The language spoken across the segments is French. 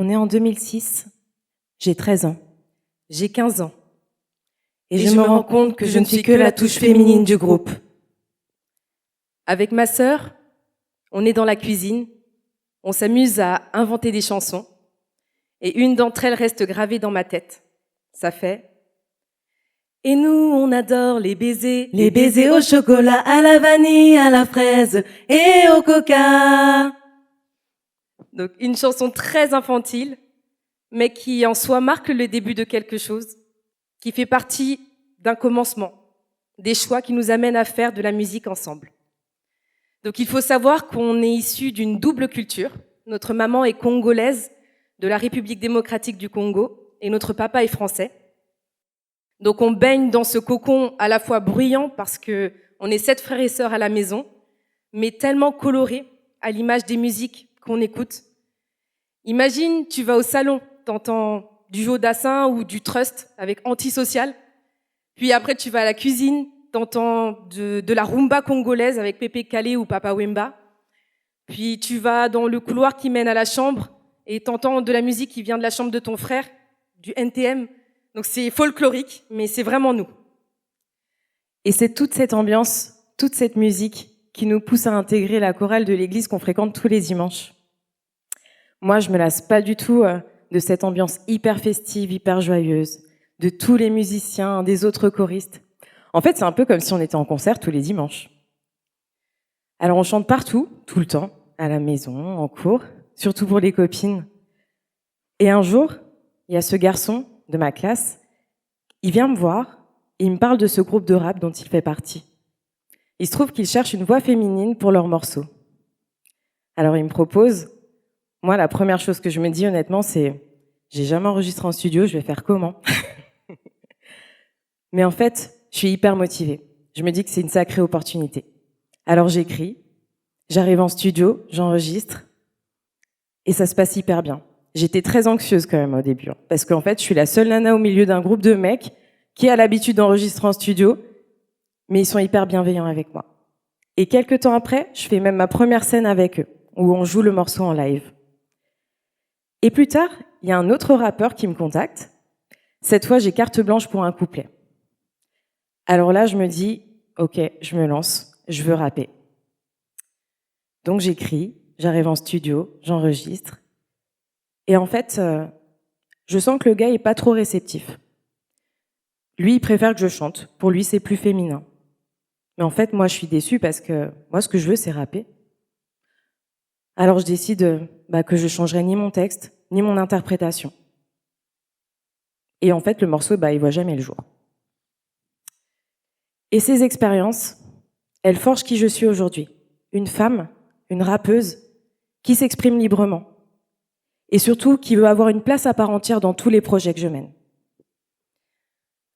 On est en 2006, j'ai 13 ans, j'ai 15 ans, et je me rends compte que je ne suis que la touche féminine du groupe. Avec ma sœur, on est dans la cuisine, on s'amuse à inventer des chansons, et une d'entre elles reste gravée dans ma tête. Ça fait « Et nous, on adore les baisers au chocolat, à la vanille, à la fraise et au coca ». Donc une chanson très infantile, mais qui en soi marque le début de quelque chose, qui fait partie d'un commencement, des choix qui nous amènent à faire de la musique ensemble. Donc il faut savoir qu'on est issu d'une double culture. Notre maman est congolaise de la République démocratique du Congo et notre papa est français. Donc on baigne dans ce cocon à la fois bruyant parce que on est 7 frères et sœurs à la maison, mais tellement coloré à l'image des musiques qu'on écoute. Imagine, tu vas au salon, t'entends du Joe Dassin ou du Trust avec Antisocial, puis après tu vas à la cuisine, t'entends de la rumba congolaise avec Pépé Calé ou Papa Wemba, puis tu vas dans le couloir qui mène à la chambre et t'entends de la musique qui vient de la chambre de ton frère, du NTM, donc c'est folklorique, mais c'est vraiment nous. Et c'est toute cette ambiance, toute cette musique qui nous pousse à intégrer la chorale de l'église qu'on fréquente tous les dimanches. Moi, je me lasse pas du tout de cette ambiance hyper festive, hyper joyeuse, de tous les musiciens, des autres choristes. En fait, c'est un peu comme si on était en concert tous les dimanches. Alors, on chante partout, tout le temps, à la maison, en cours, surtout pour les copines. Et un jour, il y a ce garçon de ma classe, il vient me voir et il me parle de ce groupe de rap dont il fait partie. Il se trouve qu'il cherche une voix féminine pour leur morceau. Alors, il me propose. Moi, la première chose que je me dis honnêtement, c'est « j'ai jamais enregistré en studio, je vais faire comment ?» Mais en fait, je suis hyper motivée. Je me dis que c'est une sacrée opportunité. Alors j'écris, j'arrive en studio, j'enregistre, et ça se passe hyper bien. J'étais très anxieuse quand même au début, parce qu'en fait, je suis la seule nana au milieu d'un groupe de mecs qui a l'habitude d'enregistrer en studio, mais ils sont hyper bienveillants avec moi. Et quelques temps après, je fais même ma première scène avec eux, où on joue le morceau en live. Et plus tard, il y a un autre rappeur qui me contacte. Cette fois, j'ai carte blanche pour un couplet. Alors là, je me dis, ok, je me lance, je veux rapper. Donc j'écris, j'arrive en studio, j'enregistre. Et en fait, je sens que le gars est pas trop réceptif. Lui, il préfère que je chante. Pour lui, c'est plus féminin. Mais en fait, moi, je suis déçue parce que moi, ce que je veux, c'est rapper. Alors je décide que je changerai ni mon texte, ni mon interprétation. Et en fait, le morceau, il voit jamais le jour. Et ces expériences, elles forgent qui je suis aujourd'hui. Une femme, une rappeuse, qui s'exprime librement. Et surtout, qui veut avoir une place à part entière dans tous les projets que je mène.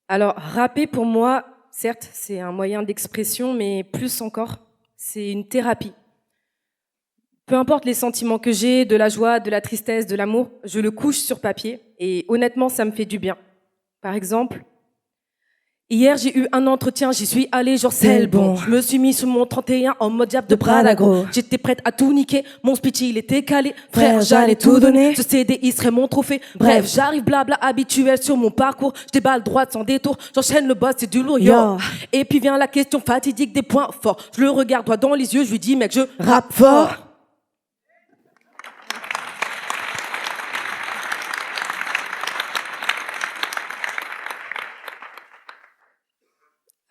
Alors, rapper pour moi, certes, c'est un moyen d'expression, mais plus encore, c'est une thérapie. Peu importe les sentiments que j'ai, de la joie, de la tristesse, de l'amour, je le couche sur papier et honnêtement, ça me fait du bien. Par exemple, hier, j'ai eu un entretien, j'y suis allée, genre c'est le bon. Je me suis mis sur mon 31 en mode diable de Prada gros. J'étais prête à tout niquer, mon speech il était calé. Frère, j'allais tout donner, ce CD il serait mon trophée. Bref, j'arrive blabla habituel sur mon parcours. Je déballe droite sans détour, j'enchaîne le boss, c'est du lourd, yo. Et puis vient la question fatidique des points forts. Je le regarde droit dans les yeux, je lui dis mec, je rappe fort.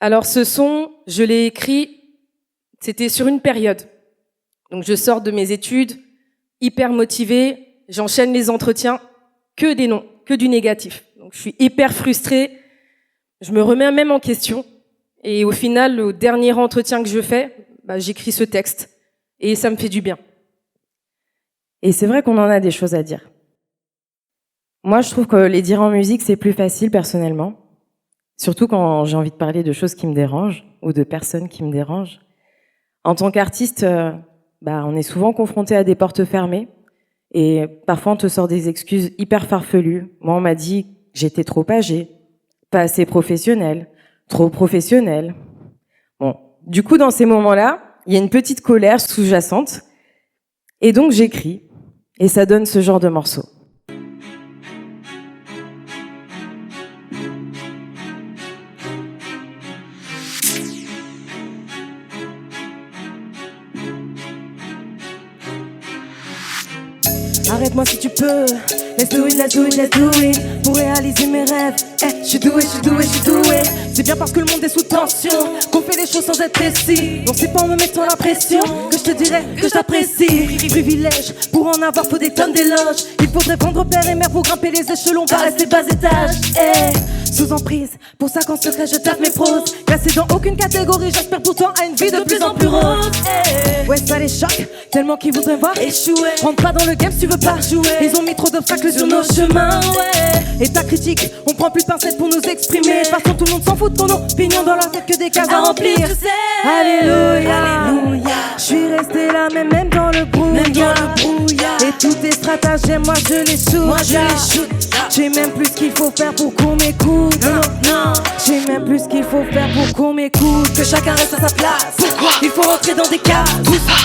Alors ce son, je l'ai écrit, c'était sur une période. Donc je sors de mes études, hyper motivée, j'enchaîne les entretiens, que des noms, que du négatif. Donc je suis hyper frustrée, je me remets même en question. Et au final, au dernier entretien que je fais, j'écris ce texte. Et ça me fait du bien. Et c'est vrai qu'on en a des choses à dire. Moi, je trouve que les dire en musique, c'est plus facile personnellement. Surtout quand j'ai envie de parler de choses qui me dérangent ou de personnes qui me dérangent. En tant qu'artiste, on est souvent confronté à des portes fermées et parfois on te sort des excuses hyper farfelues. Moi, on m'a dit que j'étais trop âgée, pas assez professionnelle, trop professionnelle. Bon, du coup, dans ces moments-là, il y a une petite colère sous-jacente et donc j'écris et ça donne ce genre de morceau. Arrête-moi si tu peux, let's do it, let's do it, let's do it. Pour réaliser mes rêves, je suis doué, je suis doué, je suis doué. C'est bien parce que le monde est sous tension qu'on fait les choses sans être précis. Donc c'est pas en me mettant la pression que je te dirais que je t'apprécie. Privilège, pour en avoir faut des tonnes d'éloges. Il faudrait vendre père et mère pour grimper les échelons, pas rester bas étage. Sous emprise, pour ça qu'en secret je tape mes proses. Classé dans aucune catégorie, j'aspire pourtant à une vie de plus en plus rose. Ouais, ça les choque, tellement qu'ils voudraient voir échouer. Rentre pas dans le game si tu veux pas jouer. Ils ont mis trop d'obstacles sur nos chemins, ouais. Et ta critique, on prend plus de pincettes pour nous exprimer. De toute façon tout le monde s'en fout de ton opinion, dans leur tête que des cases à remplir. Alléluia, alléluia. Je suis restée là même dans le brouillard. Et tous tes stratagèmes, moi je les shoot. J'ai même plus ce qu'il faut faire pour qu'on m'écoute. Non, j'ai même plus ce qu'il faut faire pour qu'on m'écoute. Que chacun reste à sa place. Pourquoi il faut rentrer dans des cases?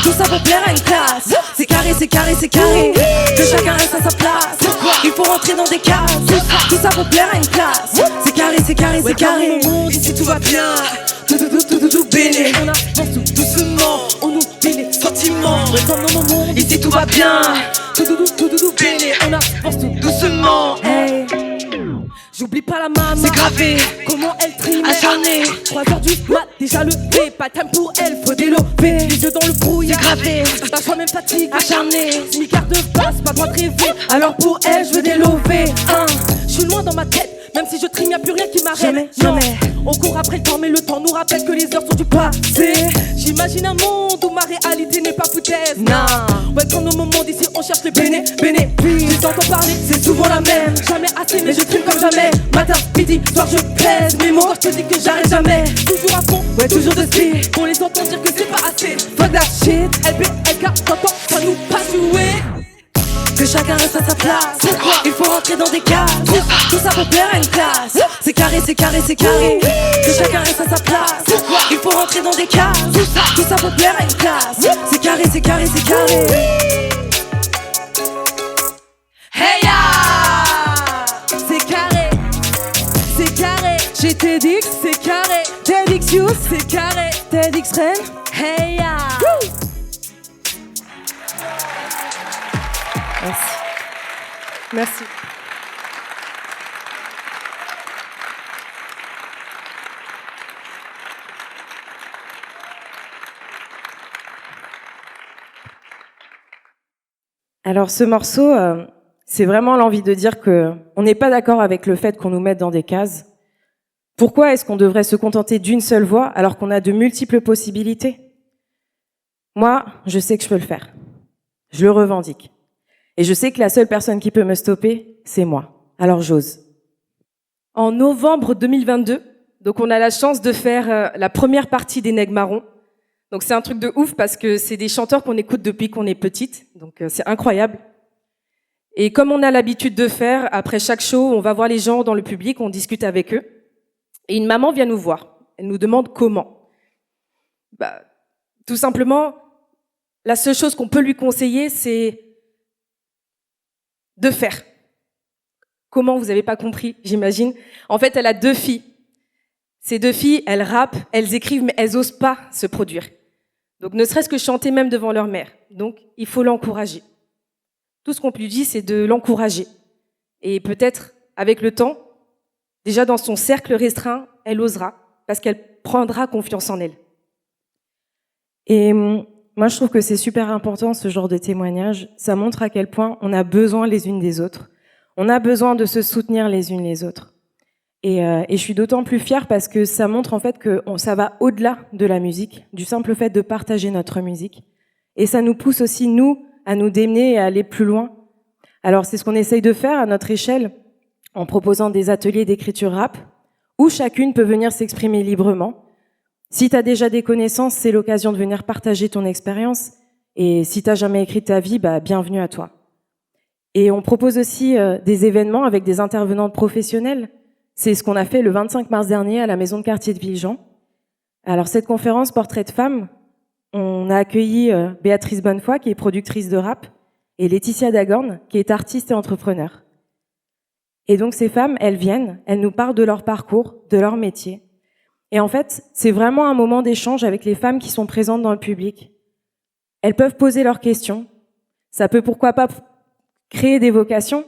Tout ça pour plaire à une classe. C'est carré, c'est carré, c'est carré. Que chacun reste à sa place. Pourquoi il faut rentrer dans des cases? Tout ça pour plaire à une classe. C'est carré, c'est carré, c'est carré. Ici tout va bien, tout béné. On avance tout doucement, on oublie les sentiments. Comme dans mon monde, ici tout va bien, tout béné. On avance tout doucement. Hey, j'oublie pas la maman. C'est gravé, Comment elle trime acharné. 3h du mat, déjà levé. Pas de time pour elle, faut déloper. Les yeux dans le brouillard, c'est gravé, pas choix même fatigue. acharné. Demi-quart de passe, pas droit de rêver. Alors pour elle, je veux délover. Je suis loin dans ma tête, même si je trime, y'a plus rien qui m'arrête. Jamais, Non. jamais. On court après le temps, mais le temps nous rappelle que les heures sont du passé. J'imagine un monde où ma réalité n'est pas foutaise. Non. Ouais, comme dans mon monde ici, on cherche les bénéfices. Je t'entends parler, c'est souvent la même. Jamais assez, mais je trime comme jamais. Matin, midi, soir, je pèse mes mots. Je te dis que j'arrête jamais. Toujours à fond, ouais, toujours de speed. On les entend dire que c'est pas assez. Fuck that shit. LBLK, t'entends, ça nous pas jouer. Que chacun reste à sa place. Pourquoi il faut rentrer dans des cases? Tout ça pour plaire à une classe. C'est carré, c'est carré, c'est carré. Que chacun reste à sa place. Pourquoi il faut rentrer dans des cases? Tout ça pour plaire à une classe. C'est carré, c'est carré, c'est carré. Hey ya, c'est carré, c'est carré. J'ai TEDx, c'est carré. TEDx Youth, c'est carré. TEDx Rennes, hey ya. Merci. Merci. Alors ce morceau, c'est vraiment l'envie de dire que on n'est pas d'accord avec le fait qu'on nous mette dans des cases. Pourquoi est-ce qu'on devrait se contenter d'une seule voie alors qu'on a de multiples possibilités? Moi, je sais que je peux le faire. Je le revendique. Et je sais que la seule personne qui peut me stopper, c'est moi. Alors j'ose. En novembre 2022, donc on a la chance de faire la première partie des Nègres Marrons. Donc c'est un truc de ouf parce que c'est des chanteurs qu'on écoute depuis qu'on est petite. Donc c'est incroyable. Et comme on a l'habitude de faire, après chaque show, on va voir les gens dans le public, on discute avec eux. Et une maman vient nous voir. Elle nous demande comment. Tout simplement, la seule chose qu'on peut lui conseiller, c'est de faire. Comment, vous n'avez pas compris, j'imagine. En fait, elle a 2 filles. Ces 2 filles, elles rappent, elles écrivent, mais elles osent pas se produire. Donc, ne serait-ce que chanter même devant leur mère. Donc, il faut l'encourager. Tout ce qu'on lui dit, c'est de l'encourager. Et peut-être, avec le temps, déjà dans son cercle restreint, elle osera, parce qu'elle prendra confiance en elle. Et moi, je trouve que c'est super important, ce genre de témoignage. Ça montre à quel point on a besoin les unes des autres. On a besoin de se soutenir les unes les autres. Et je suis d'autant plus fière parce que ça montre en fait que ça va au-delà de la musique, du simple fait de partager notre musique. Et ça nous pousse aussi, nous, à nous démener et à aller plus loin. Alors, c'est ce qu'on essaye de faire à notre échelle, en proposant des ateliers d'écriture rap, où chacune peut venir s'exprimer librement. Si tu as déjà des connaissances, c'est l'occasion de venir partager ton expérience. Et si t'as jamais écrit ta vie, bienvenue à toi. Et on propose aussi des événements avec des intervenantes professionnelles. C'est ce qu'on a fait le 25 mars dernier à la maison de quartier de Villejean. Alors cette conférence Portrait de femmes, on a accueilli Béatrice Bonnefoy, qui est productrice de rap, et Laetitia Dagorn, qui est artiste et entrepreneur. Et donc ces femmes, elles viennent, elles nous parlent de leur parcours, de leur métier. Et en fait, c'est vraiment un moment d'échange avec les femmes qui sont présentes dans le public. Elles peuvent poser leurs questions. Ça peut pourquoi pas créer des vocations.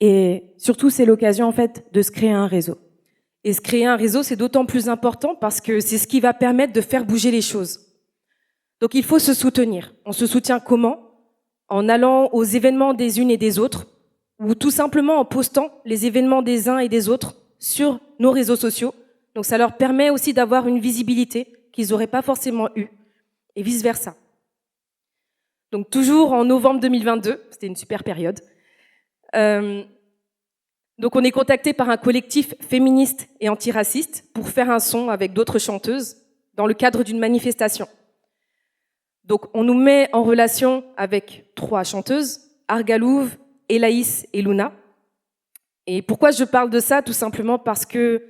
Et surtout, c'est l'occasion en fait de se créer un réseau. Et se créer un réseau, c'est d'autant plus important parce que c'est ce qui va permettre de faire bouger les choses. Donc il faut se soutenir. On se soutient comment? En allant aux événements des unes et des autres, ou tout simplement en postant les événements des uns et des autres sur nos réseaux sociaux. Donc ça leur permet aussi d'avoir une visibilité qu'ils n'auraient pas forcément eue, et vice-versa. Donc toujours en novembre 2022, c'était une super période. Donc on est contacté par un collectif féministe et antiraciste pour faire un son avec d'autres chanteuses dans le cadre d'une manifestation. Donc on nous met en relation avec 3 chanteuses, Argalouve, Elaïs et Luna. Et pourquoi je parle de ça? Tout simplement parce que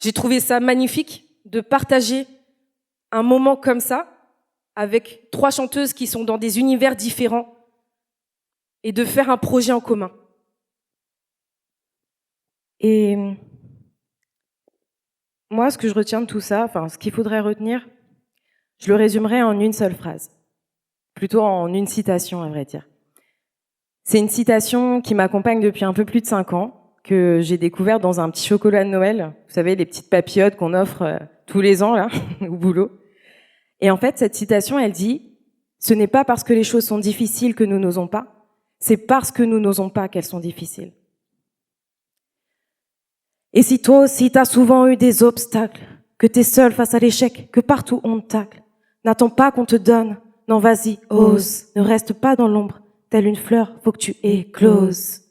j'ai trouvé ça magnifique de partager un moment comme ça avec 3 chanteuses qui sont dans des univers différents et de faire un projet en commun. Et moi, ce que je retiens de tout ça, ce qu'il faudrait retenir, je le résumerai en une seule phrase. Plutôt en une citation, à vrai dire. C'est une citation qui m'accompagne depuis un peu plus de 5 ans, que j'ai découverte dans un petit chocolat de Noël. Vous savez, les petites papillotes qu'on offre tous les ans, là, au boulot. Et en fait, cette citation, elle dit « Ce n'est pas parce que les choses sont difficiles que nous n'osons pas, c'est parce que nous n'osons pas qu'elles sont difficiles. » Et si toi aussi t'as souvent eu des obstacles, que t'es seul face à l'échec, que partout on te tacle, n'attends pas qu'on te donne, non vas-y, ose, ne reste pas dans l'ombre, telle une fleur, faut que tu écloses.